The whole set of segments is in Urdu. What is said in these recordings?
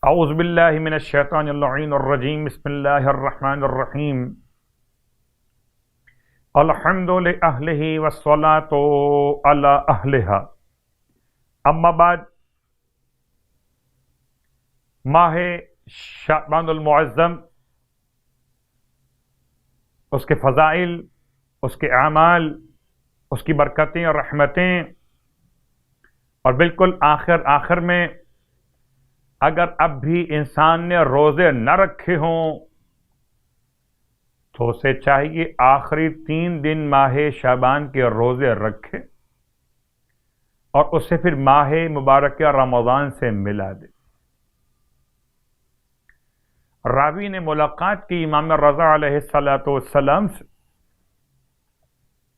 اعوذ باللہ من الشیطان اللعین الرجیم بسم اللہ الرحمن الرحیم الحمد لأہلہ والصلاة علی اہلہا اما بعد ماہ شعبان المعظم، اس کے فضائل، اس کے اعمال، اس کی برکتیں اور رحمتیں، اور بالکل آخر میں اگر اب بھی انسان نے روزے نہ رکھے ہوں تو اسے چاہیے آخری 3 دن ماہ شعبان کے روزے رکھے اور اسے پھر ماہ مبارکہ رمضان سے ملا دے۔ راوی نے ملاقات کی امام رضا علیہ السلام سے،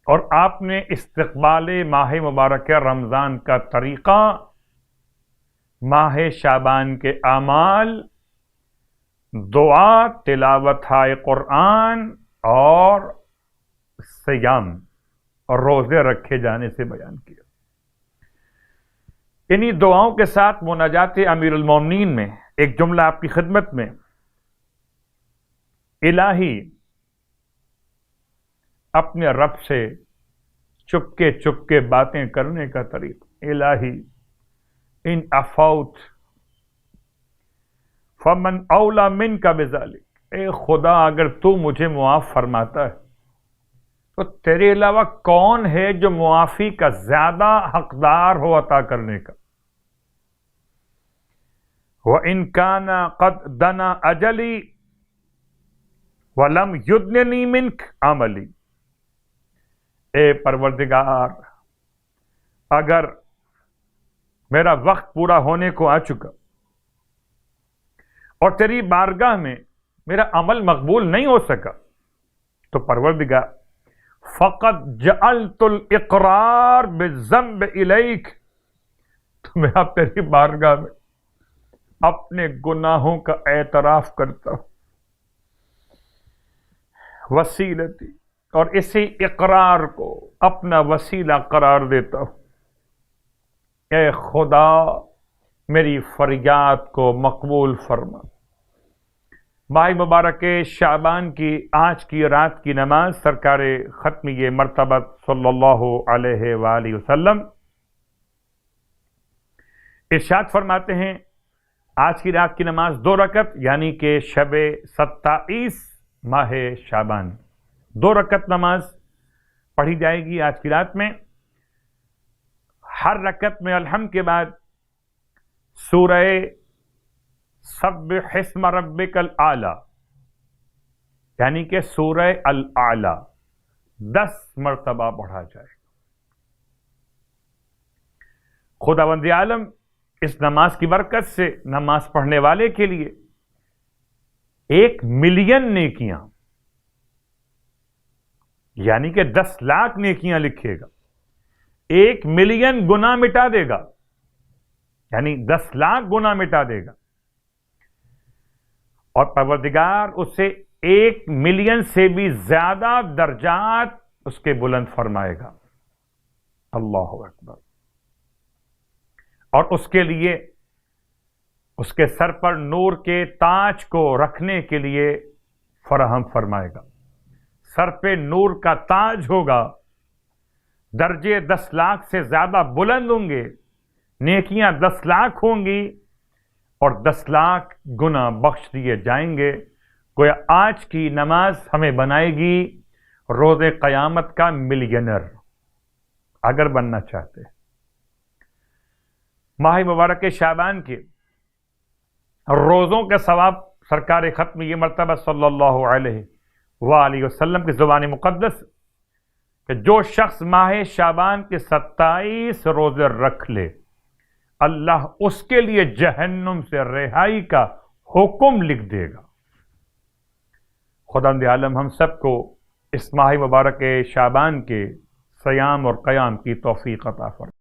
اور آپ نے استقبال ماہ مبارکہ رمضان کا طریقہ، ماہ شعبان کے اعمال، دعا، تلاوت قرآن اور صیام اور روزے رکھے جانے سے بیان کیا۔ انہی دعاؤں کے ساتھ مناجات امیر المومنین میں ایک جملہ آپ کی خدمت میں، الہی اپنے رب سے چپکے باتیں کرنے کا طریقہ، الہی ان عفوت فمن اولا منک بذلک، اے خدا اگر تو مجھے معاف فرماتا ہے تو تیرے علاوہ کون ہے جو معافی کا زیادہ حقدار ہو عطا کرنے کا۔ وَإِن كَانَ قَدْ دَنَا أَجَلِي وَلَمْ يُدْنِنِي مِنْكَ عَمَلِي، اے پروردگار اگر میرا وقت پورا ہونے کو آ چکا اور تیری بارگاہ میں میرا عمل مقبول نہیں ہو سکا تو پروردگار فقط جعلت الاقرار بالذنب الیک، تو میں اب تیری بارگاہ میں اپنے گناہوں کا اعتراف کرتا ہوں، وسیلتی، اور اسی اقرار کو اپنا وسیلہ قرار دیتا ہوں۔ اے خدا میری فریاد کو مقبول فرما۔ ماہ مبارک شعبان کی آج کی رات کی نماز سرکار ختمی مرتبہ صلی اللہ علیہ وآلہ وسلم ارشاد فرماتے ہیں، آج کی رات کی نماز 2 رکعت یعنی کہ شب 27 ماہ شعبان 2 رکعت نماز پڑھی جائے گی آج کی رات میں۔ ہر رکعت میں الحمد کے بعد سورہ سبح اسم ربک الاعلی یعنی کہ سورہ الاعلی 10 مرتبہ پڑھا جائے۔ خداوند عالم اس نماز کی برکت سے نماز پڑھنے والے کے لیے 1 ملین نیکیاں یعنی کہ 10 لاکھ نیکیاں لکھے گا، 1 ملین گناہ مٹا دے گا یعنی 10 لاکھ گناہ مٹا دے گا، اور پروردگار اسے 1 ملین سے بھی زیادہ درجات اس کے بلند فرمائے گا۔ اللہ اکبر۔ اور اس کے لیے اس کے سر پر نور کے تاج کو رکھنے کے لیے فراہم فرمائے گا۔ سر پہ نور کا تاج ہوگا، درجے 10 لاکھ سے زیادہ بلند ہوں گے، نیکیاں 10 لاکھ ہوں گی، اور 10 لاکھ گناہ بخش دیے جائیں گے۔ گویا آج کی نماز ہمیں بنائے گی روز قیامت کا ملینر، اگر بننا چاہتے ہیں۔ ماہ مبارک شعبان کے روزوں کے ثواب سرکار ختم یہ مرتبہ صلی اللہ علیہ وآلہ وسلم کی زبان مقدس کہ جو شخص ماہ شعبان کے 27 روزے رکھ لے، اللہ اس کے لیے جہنم سے رہائی کا حکم لکھ دے گا۔ خداوند عالم ہم سب کو اس ماہ مبارک شعبان کے صیام اور قیام کی توفیق عطا فرمائے۔